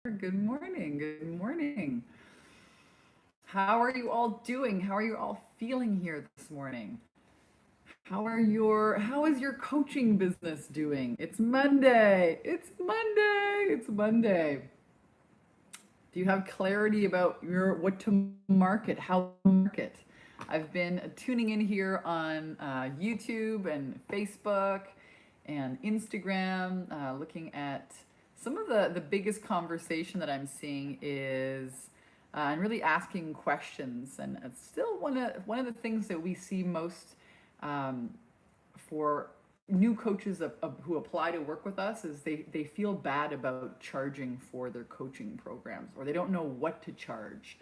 Good morning. Good morning. How are you all doing? How are you all feeling here this morning? How is your coaching business doing? It's Monday. It's Monday. It's Monday. Do you have clarity about what to market, how to market? I've been tuning in here on YouTube and Facebook and Instagram, looking at some of the biggest conversation that I'm seeing is and really asking questions. And it's still one of the things that we see most um, for new coaches who apply to work with us is they feel bad about charging for their coaching programs, or they don't know what to charge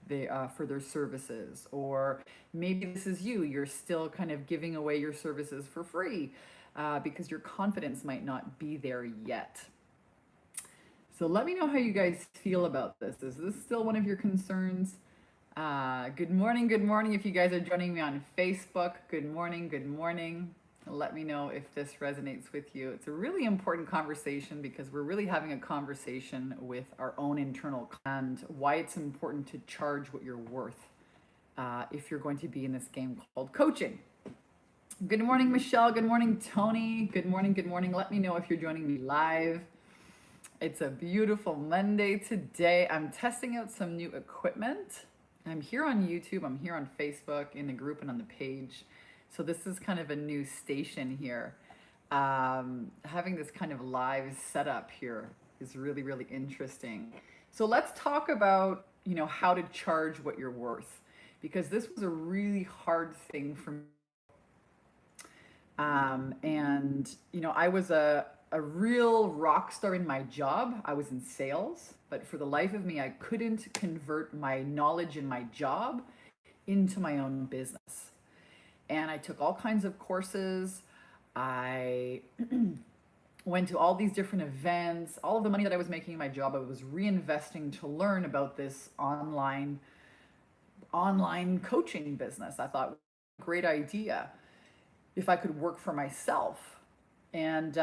for their services. Or maybe this is you're still kind of giving away your services for free because your confidence might not be there yet. So let me know how you guys feel about this. Is this still one of your concerns? Good morning, good morning. If you guys are joining me on Facebook, good morning, good morning. Let me know if this resonates with you. It's a really important conversation because we're really having a conversation with our own internal and why it's important to charge what you're worth if you're going to be in this game called coaching. Good morning, Michelle. Good morning, Tony. Good morning, good morning. Let me know if you're joining me live. It's a beautiful Monday today. I'm testing out some new equipment. I'm here on YouTube, I'm here on Facebook in the group and on the page. So this is kind of a new station here. Having this kind of live setup here is really, really interesting. So let's talk about, how to charge what you're worth, because this was a really hard thing for me. I was a real rock star in my job. I was in sales, but for the life of me, I couldn't convert my knowledge in my job into my own business. And I took all kinds of courses. I went to all these different events. All of the money that I was making in my job, I was reinvesting to learn about this online coaching business. I thought, great idea if I could work for myself. And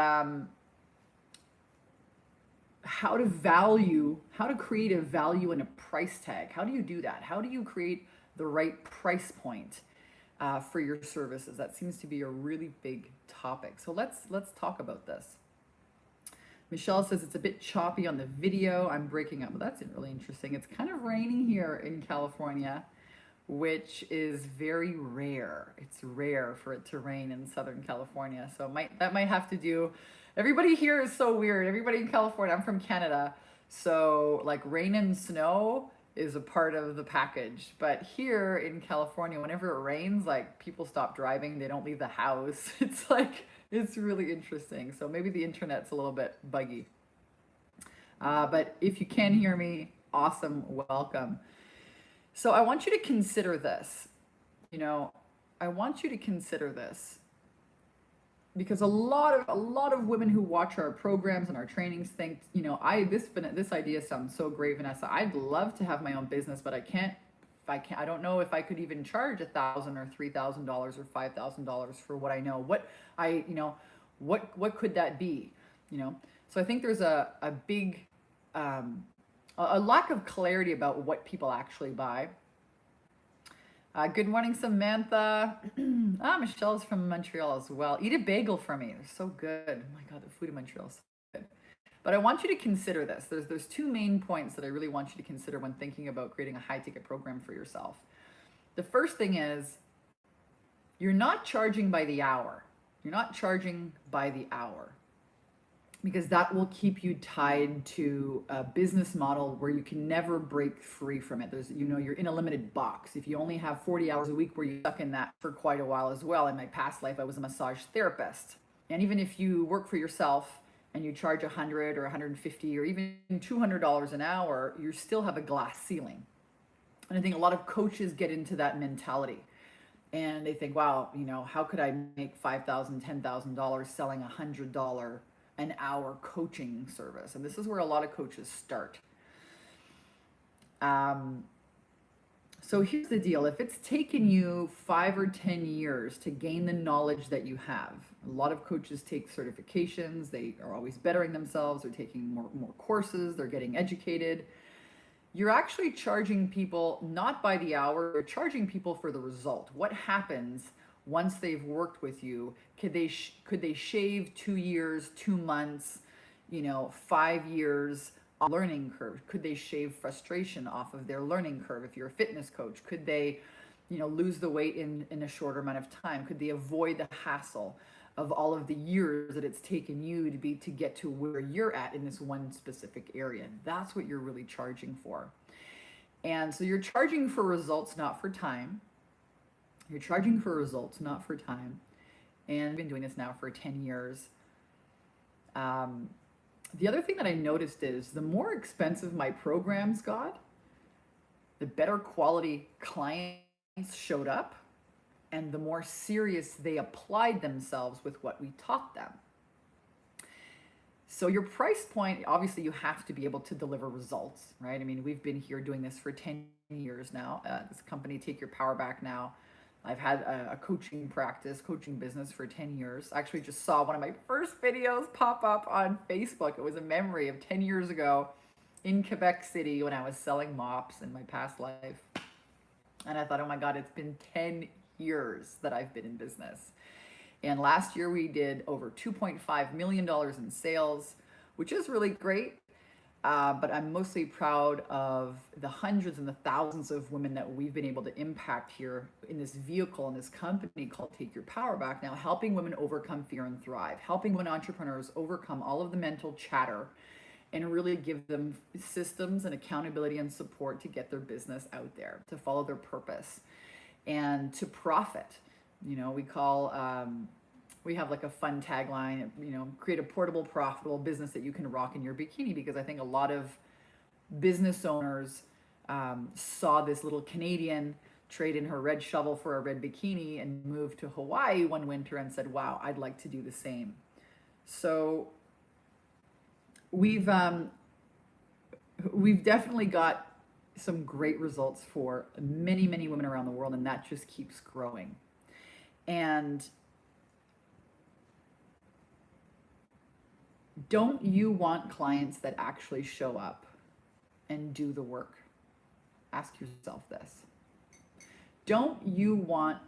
how to create a value and a price tag. How do you do that? How do you create the right price point for your services? That seems to be a really big topic. So let's talk about this. Michelle says it's a bit choppy on the video. I'm breaking up. Well, that's really interesting. It's kind of raining here in California, which is very rare. It's rare for it to rain in Southern California. So that might have to do. Everybody here is so weird. Everybody in California, I'm from Canada. So like rain and snow is a part of the package. But here in California, whenever it rains, like people stop driving, they don't leave the house. It's really interesting. So maybe the internet's a little bit buggy. But if you can hear me, awesome, welcome. So I want you to consider this. I want you to consider this because a lot of women who watch our programs and our trainings think, this idea sounds so great, Vanessa. I'd love to have my own business, but I don't know if I could even charge $1,000 or $3,000 or $5,000 for what I know. What could that be? So I think there's a big a lack of clarity about what people actually buy. Good morning, Samantha. Michelle's from Montreal as well. Eat a bagel for me. They're so good. Oh my God, the food in Montreal is so good. But I want you to consider this. There's two main points that I really want you to consider when thinking about creating a high ticket program for yourself. The first thing is you're not charging by the hour. You're not charging by the hour, because that will keep you tied to a business model where you can never break free from it. You're in a limited box. If you only have 40 hours a week, where you're stuck in that for quite a while as well. In my past life, I was a massage therapist. And even if you work for yourself and you charge $100 or $150 or even $200 an hour, you still have a glass ceiling. And I think a lot of coaches get into that mentality. And they think, wow, how could I make $5,000, $10,000 selling $100 an hour coaching service? And this is where a lot of coaches start. So here's the deal. If it's taken you 5 or 10 years to gain the knowledge that you have, a lot of coaches take certifications, they are always bettering themselves, they're taking more courses, they're getting educated. You're actually charging people not by the hour, you're charging people for the result. What happens once they've worked with you? Could they shave 2 years, 2 months, 5 years learning curve? Could they shave frustration off of their learning curve? If you're a fitness coach, could they, lose the weight in a shorter amount of time? Could they avoid the hassle of all of the years that it's taken you to get to where you're at in this one specific area? That's what you're really charging for. And so you're charging for results, not for time. You're charging for results, not for time. And I've been doing this now for 10 years. The other thing that I noticed is the more expensive my programs got, the better quality clients showed up and the more serious they applied themselves with what we taught them. So your price point, obviously you have to be able to deliver results, right? I mean, we've been here doing this for 10 years now. This company, Take Your Power Back Now. I've had a coaching business for 10 years. I actually just saw one of my first videos pop up on Facebook. It was a memory of 10 years ago in Quebec City when I was selling mops in my past life. And I thought, oh my God, it's been 10 years that I've been in business. And last year we did over $2.5 million in sales, which is really great. But I'm mostly proud of the hundreds and the thousands of women that we've been able to impact here in this vehicle, in this company called Take Your Power Back Now, helping women overcome fear and thrive, helping women entrepreneurs overcome all of the mental chatter and really give them systems and accountability and support to get their business out there, to follow their purpose and to profit. We have like a fun tagline, create a portable, profitable business that you can rock in your bikini, because I think a lot of business owners saw this little Canadian trade in her red shovel for a red bikini and moved to Hawaii one winter and said, wow, I'd like to do the same. So we've definitely got some great results for many, many women around the world, and that just keeps growing. And don't you want clients that actually show up and do the work? Ask yourself this. Don't you want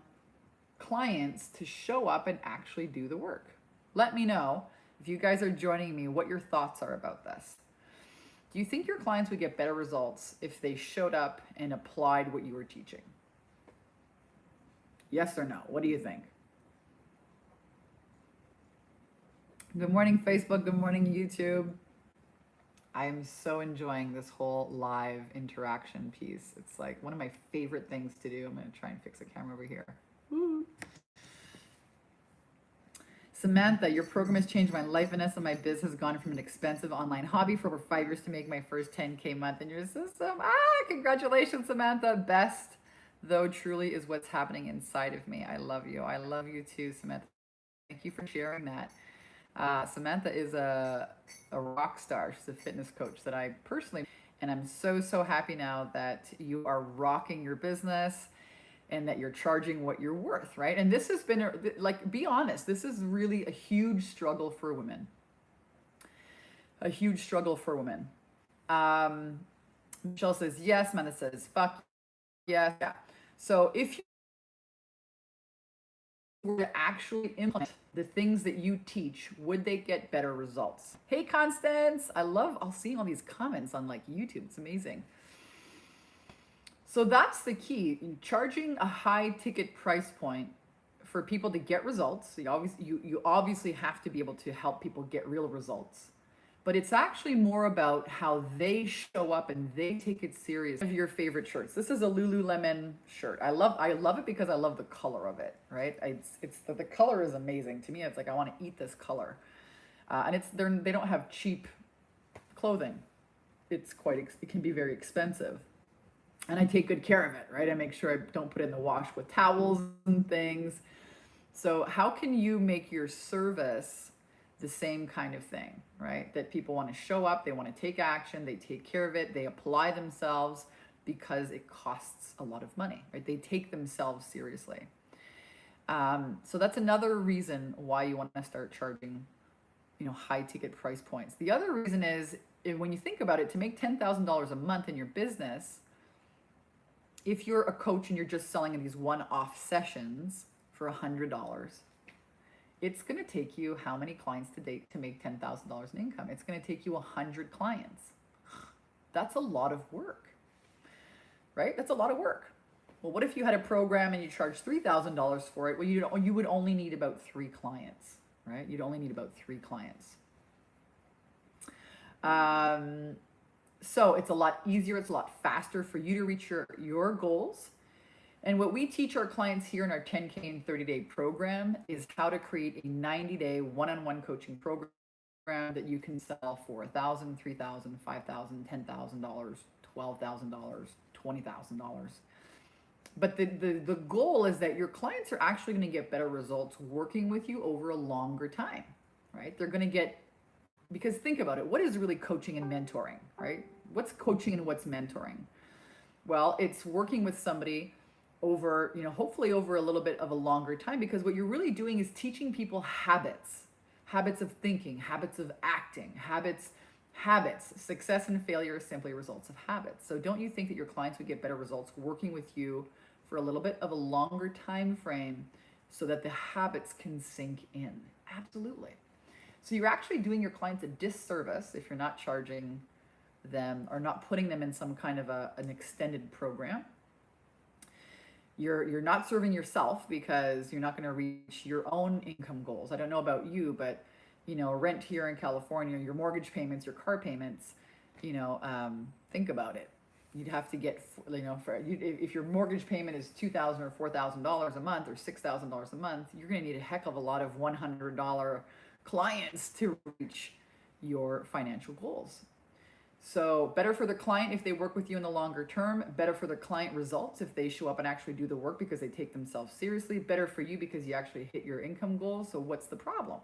clients to show up and actually do the work? Let me know, if you guys are joining me, what your thoughts are about this. Do you think your clients would get better results if they showed up and applied what you were teaching? Yes or no? What do you think? Good morning, Facebook. Good morning, YouTube. I am so enjoying this whole live interaction piece. It's like one of my favorite things to do. I'm going to try and fix the camera over here. Woo. Samantha, your program has changed my life, Vanessa. My biz has gone from an expensive online hobby for over 5 years to make my first 10K month in your system. Congratulations, Samantha. Best, though, truly is what's happening inside of me. I love you. I love you too, Samantha. Thank you for sharing that. Samantha is a rock star. She's a fitness coach that I personally, and I'm so happy now that you are rocking your business and that you're charging what you're worth, right? And this has been, be honest, this is really a huge struggle for women. A huge struggle for women. Michelle says, yes. Amanda says, fuck yes. Yeah. So if you were to actually implement the things that you teach, would they get better results? Hey, Constance, I'll see all these comments on YouTube. It's amazing. So that's the key, charging a high ticket price point for people to get results. You obviously have to be able to help people get real results, but it's actually more about how they show up and they take it serious. One of your favorite shirts. This is a Lululemon shirt. I love it because I love the color of it, right? The color is amazing. To me, it's like, I want to eat this color. And they don't have cheap clothing. It can be very expensive. And I take good care of it, right? I make sure I don't put it in the wash with towels and things. So how can you make your service the same kind of thing, right? That people want to show up, they want to take action, they take care of it, they apply themselves because it costs a lot of money, right? They take themselves seriously. So that's another reason why you want to start charging, high ticket price points. The other reason is, when you think about it, to make $10,000 a month in your business, if you're a coach and you're just selling these one-off sessions for $100, it's going to take you how many clients to date to make $10,000 in income? It's going to take you 100 clients. That's a lot of work, right? That's a lot of work. Well, what if you had a program and you charged $3,000 for it? Well, you would only need about 3 clients, right? You'd only need about 3 clients. So it's a lot easier, it's a lot faster for you to reach your goals. And what we teach our clients here in our 10K and 30-day program is how to create a 90-day one-on-one coaching program that you can sell for $1,000, $3,000, $5,000, $10,000, $12,000, $20,000. But the goal is that your clients are actually going to get better results working with you over a longer time, right? They're going to get, because think about it, what is really coaching and mentoring, right? What's coaching and what's mentoring? Well, it's working with somebody over, hopefully over a little bit of a longer time, because what you're really doing is teaching people habits of thinking, habits of acting, habits. Success and failure is simply results of habits. So don't you think that your clients would get better results working with you for a little bit of a longer time frame so that the habits can sink in? Absolutely. So you're actually doing your clients a disservice if you're not charging them or not putting them in some kind of an extended program. You're not serving yourself, because you're not going to reach your own income goals. I don't know about you, but rent here in California, your mortgage payments, your car payments, think about it. You'd have to get, if your mortgage payment is $2,000 or $4,000 a month or $6,000 a month, you're going to need a heck of a lot of $100 clients to reach your financial goals. So better for the client if they work with you in the longer term, better for the client results if they show up and actually do the work because they take themselves seriously, better for you because you actually hit your income goals. So what's the problem?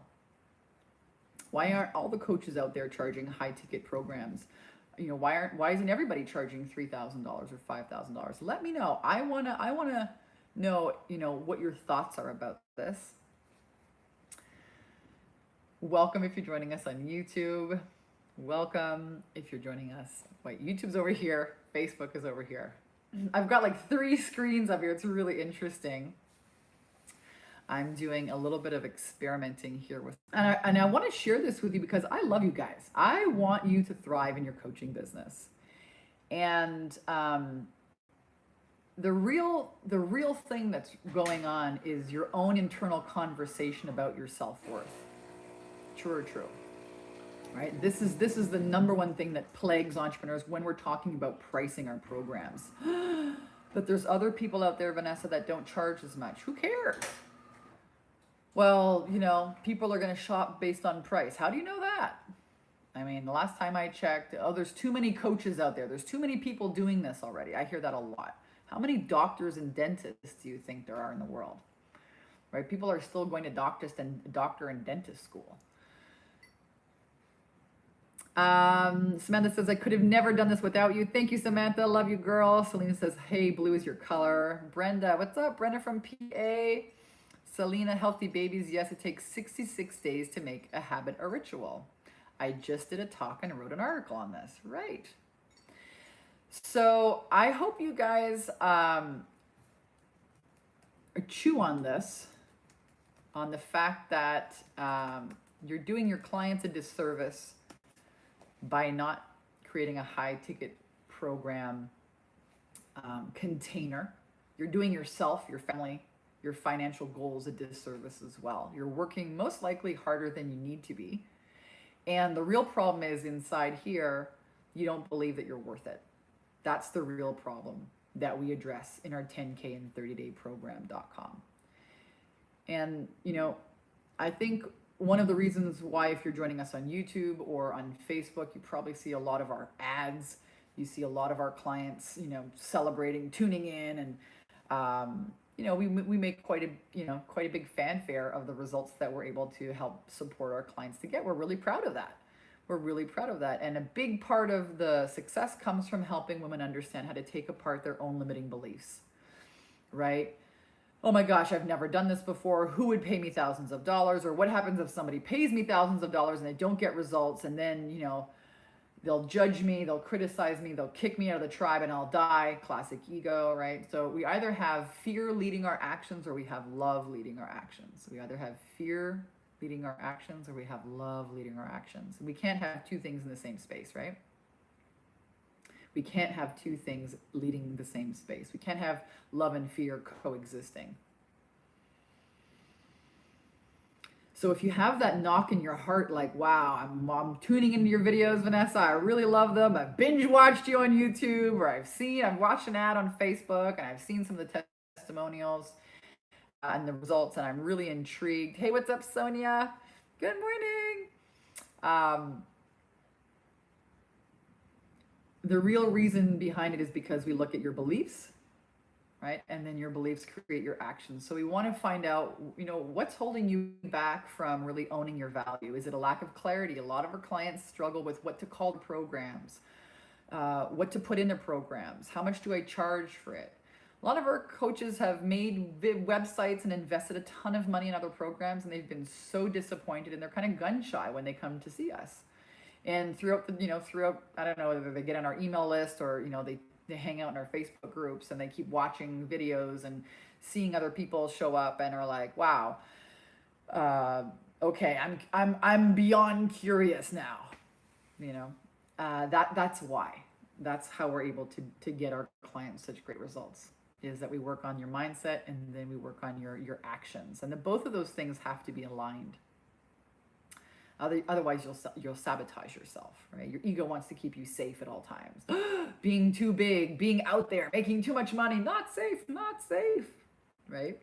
Why aren't all the coaches out there charging high ticket programs? Why isn't everybody charging $3,000 or $5,000? Let me know. I wanna know, what your thoughts are about this. Welcome if you're joining us on YouTube. Welcome if you're joining us. Wait, YouTube's over here. Facebook is over here. I've got like 3 screens up here. It's really interesting. I'm doing a little bit of experimenting here with, and I want to share this with you because I love you guys. I want you to thrive in your coaching business. And the real thing that's going on is your own internal conversation about your self-worth. True or true? Right? This is the number one thing that plagues entrepreneurs when we're talking about pricing our programs. But there's other people out there, Vanessa, that don't charge as much. Who cares? Well, people are going to shop based on price. How do you know that? I mean, the last time I checked, there's too many coaches out there. There's too many people doing this already. I hear that a lot. How many doctors and dentists do you think there are in the world? Right? People are still going to doctor and dentist school. Samantha says, I could have never done this without you. Thank you, Samantha. Love you, girl. Selena says, hey, blue is your color. Brenda, what's up? Brenda from PA. Selena, healthy babies. Yes, it takes 66 days to make a habit a ritual. I just did a talk and wrote an article on this. Right. So I hope you guys chew on this, on the fact that you're doing your clients a disservice by not creating a high ticket program container. You're doing yourself, your family, your financial goals a disservice as well. You're working most likely harder than you need to be. And the real problem is inside here, you don't believe that you're worth it. That's the real problem that we address in our 10K and 30-day program.com. And, I think one of the reasons why, if you're joining us on YouTube or on Facebook, you probably see a lot of our ads. You see a lot of our clients, celebrating, tuning in, and we make quite a big fanfare of the results that we're able to help support our clients to get. We're really proud of that. We're really proud of that. And a big part of the success comes from helping women understand how to take apart their own limiting beliefs, right? Oh my gosh, I've never done this before. Who would pay me thousands of dollars? Or what happens if somebody pays me thousands of dollars and they don't get results? And then, they'll judge me, they'll criticize me, they'll kick me out of the tribe and I'll die. Classic ego, right? So we either have fear leading our actions or we have love leading our actions. We either have fear leading our actions or we have love leading our actions. We can't have two things in the same space, right? We can't have two things leading the same space. We can't have love and fear coexisting. So if you have that knock in your heart, like, wow, I'm tuning into your videos, Vanessa, I really love them. I've binge watched you on YouTube, or I've watched an ad on Facebook, and I've seen some of the testimonials and the results, and I'm really intrigued. Hey, what's up, Sonia? Good morning. The real reason behind it is because we look at your beliefs, right? And then your beliefs create your actions. So we want to find out, what's holding you back from really owning your value? Is it a lack of clarity? A lot of our clients struggle with what to call the programs, what to put in the programs, how much do I charge for it? A lot of our coaches have made websites and invested a ton of money in other programs, and they've been so disappointed, and they're kind of gun shy when they come to see us. And throughout, I don't know, whether they get on our email list or, they hang out in our Facebook groups and they keep watching videos and seeing other people show up and are like, wow, okay, I'm beyond curious now. That's why. That's how we're able to get our clients such great results, is that we work on your mindset and then we work on your actions. And both of those things have to be aligned. Otherwise, you'll sabotage yourself, right? Your ego wants to keep you safe at all times. Being too big, being out there, making too much money, not safe, right?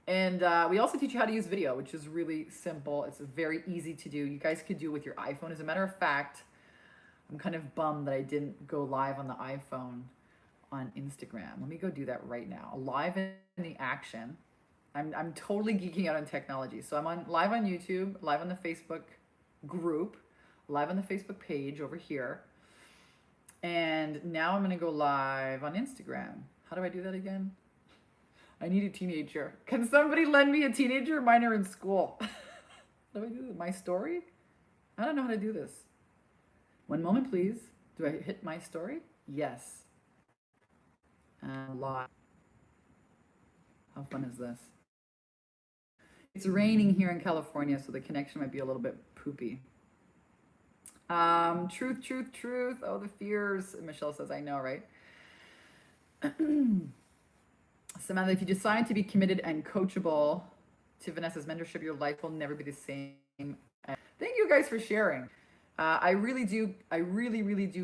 And we also teach you how to use video, which is really simple. It's very easy to do. You guys could do it with your iPhone. As a matter of fact, I'm kind of bummed that I didn't go live on the iPhone on Instagram. Let me go do that right now. Live in the action. I'm totally geeking out on technology. So I'm live on YouTube, live on the Facebook group, live on the Facebook page over here. And now I'm going to go live on Instagram. How do I do that again? I need a teenager. Can somebody lend me a teenager? Mine are in school. How do I do this? My story? I don't know how to do this. One moment, please. Do I hit my story? Yes. Live. How fun is this? It's raining here in California, so the connection might be a little bit poopy. Truth. Oh, the fears. Michelle says, I know, right? Samantha, if you decide to be committed and coachable to Vanessa's mentorship, your life will never be the same. Thank you guys for sharing. I really do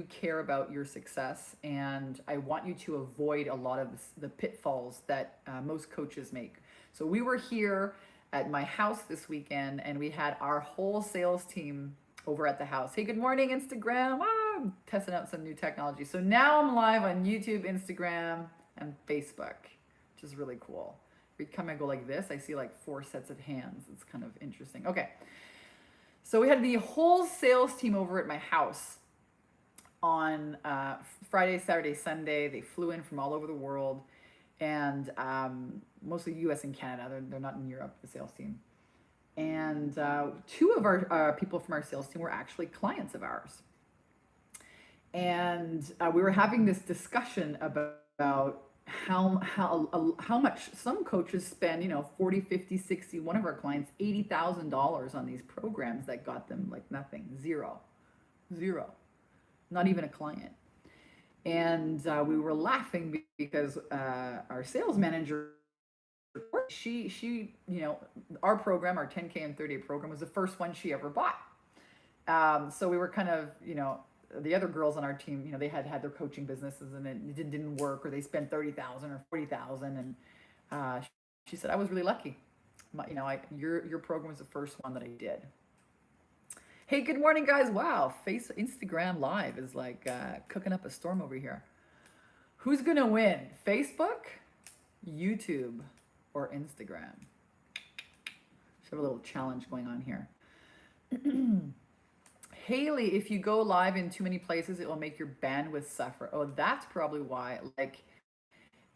care about your success, and I want you to avoid a lot of the pitfalls that most coaches make. So we were here at my house this weekend, and we had our whole sales team over at the house. Hey, good morning, Instagram. I'm testing out some new technology. So now I'm live on YouTube, Instagram, and Facebook, which is really cool. Every time I go like this, I see like 4 sets of hands. It's kind of interesting. Okay. So we had the whole sales team over at my house on Friday, Saturday, Sunday. They flew in from all over the world, and mostly US and Canada. They're not in Europe, the sales team. And 2 of our people from our sales team were actually clients of ours. And we were having this discussion about how much some coaches spend, 40, 50, 60, one of our clients, $80,000 on these programs that got them like nothing, zero, not even a client. And we were laughing because our sales manager, she, our program, our 10K and 30-day program was the first one she ever bought. So we were kind of, the other girls on our team, they had their coaching businesses and it didn't work, or they spent $30,000 or $40,000. And she said, I was really lucky. Your program was the first one that I did. Hey, good morning, guys. Wow, Instagram Live is like cooking up a storm over here. Who's going to win? Facebook, YouTube, or Instagram? Should have a little challenge going on here. Haley, if you go live in too many places, it will make your bandwidth suffer. Oh, that's probably why. Like,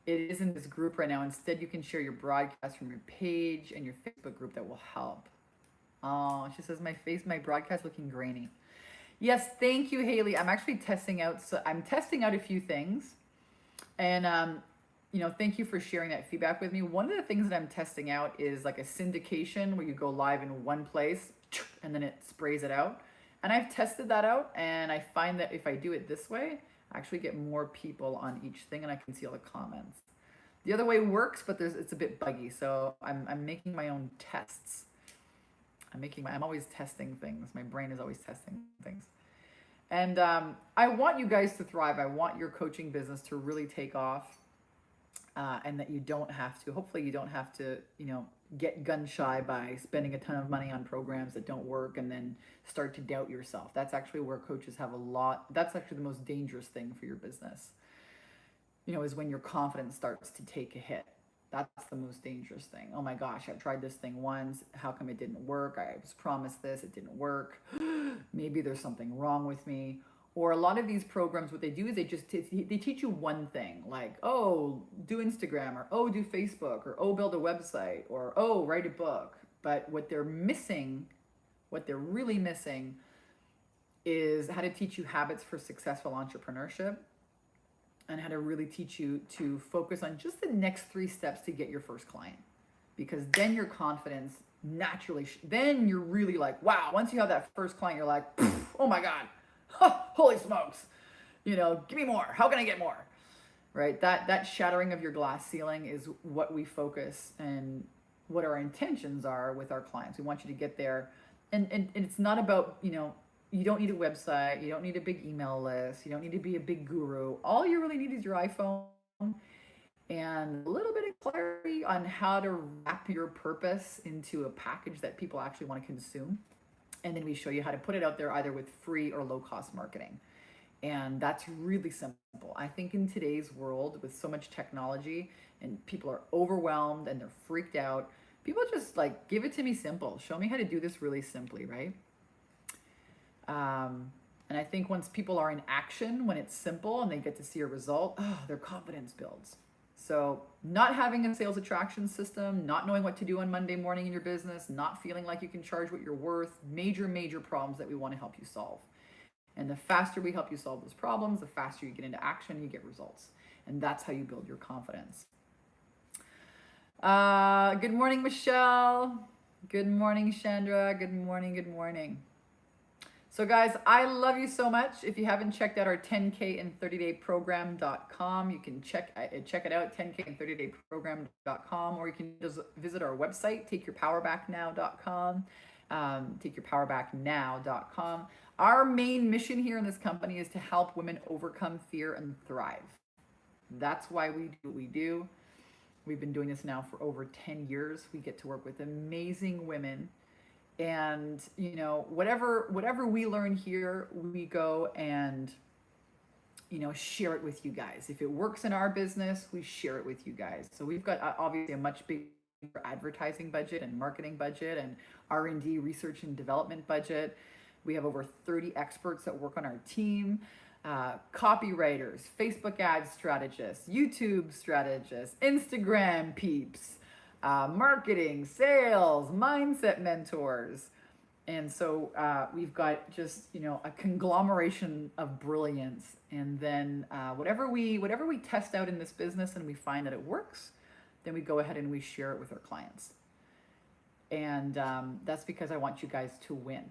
it isn't this group right now. Instead, you can share your broadcast from your page and your Facebook group. That will help. Oh, she says my broadcast looking grainy. Yes, thank you, Haley. I'm actually testing out. So I'm testing out a few things, and thank you for sharing that feedback with me. One of the things that I'm testing out is like a syndication where you go live in one place and then it sprays it out. And I've tested that out, and I find that if I do it this way, I actually get more people on each thing, and I can see all the comments. The other way works, but it's a bit buggy. So I'm making my own tests. I'm always testing things. My brain is always testing things. And I want you guys to thrive. I want your coaching business to really take off, and that you don't have to, hopefully you don't have to, get gun shy by spending a ton of money on programs that don't work and then start to doubt yourself. That's actually where coaches have that's actually the most dangerous thing for your business, is when your confidence starts to take a hit. That's the most dangerous thing. Oh my gosh, I tried this thing once. How come it didn't work? I was promised this, it didn't work. Maybe there's something wrong with me. Or a lot of these programs, what they do is they teach you one thing, like, oh, do Instagram, or oh, do Facebook, or oh, build a website, or oh, write a book. But what they're really missing is how to teach you habits for successful entrepreneurship, and how to really teach you to focus on just the next 3 steps to get your first client. Because then your confidence naturally, then you're really like, wow, once you have that first client, you're like, oh my God, holy smokes, give me more. How can I get more? Right? That shattering of your glass ceiling is what we focus and what our intentions are with our clients. We want you to get there. And it's not about, you don't need a website. You don't need a big email list. You don't need to be a big guru. All you really need is your iPhone and a little bit of clarity on how to wrap your purpose into a package that people actually want to consume. And then we show you how to put it out there either with free or low cost marketing. And that's really simple. I think in today's world with so much technology and people are overwhelmed and they're freaked out, people just like, give it to me simple. Show me how to do this really simply, right? And I think once people are in action, when it's simple and they get to see a result, their confidence builds. So not having a sales attraction system, not knowing what to do on Monday morning in your business, not feeling like you can charge what you're worth, major problems that we want to help you solve. And the faster we help you solve those problems, the faster you get into action, you get results. And that's how you build your confidence. Good morning, Michelle. Good morning, Chandra. Good morning. So guys, I love you so much. If you haven't checked out our 10K in 30-day program.com, you can check it out, 10K in 30-day program.com, or you can just visit our website, takeyourpowerbacknow.com, takeyourpowerbacknow.com. Our main mission here in this company is to help women overcome fear and thrive. That's why we do what we do. We've been doing this now for over 10 years. We get to work with amazing women. And, whatever we learn here, we go and, share it with you guys. If it works in our business, we share it with you guys. So we've got obviously a much bigger advertising budget and marketing budget and R&D, research and development budget. We have over 30 experts that work on our team, copywriters, Facebook ad strategists, YouTube strategists, Instagram peeps, marketing, sales, mindset mentors. And so we've got just, a conglomeration of brilliance. And then whatever we test out in this business and we find that it works, then we go ahead and we share it with our clients. And that's because I want you guys to win.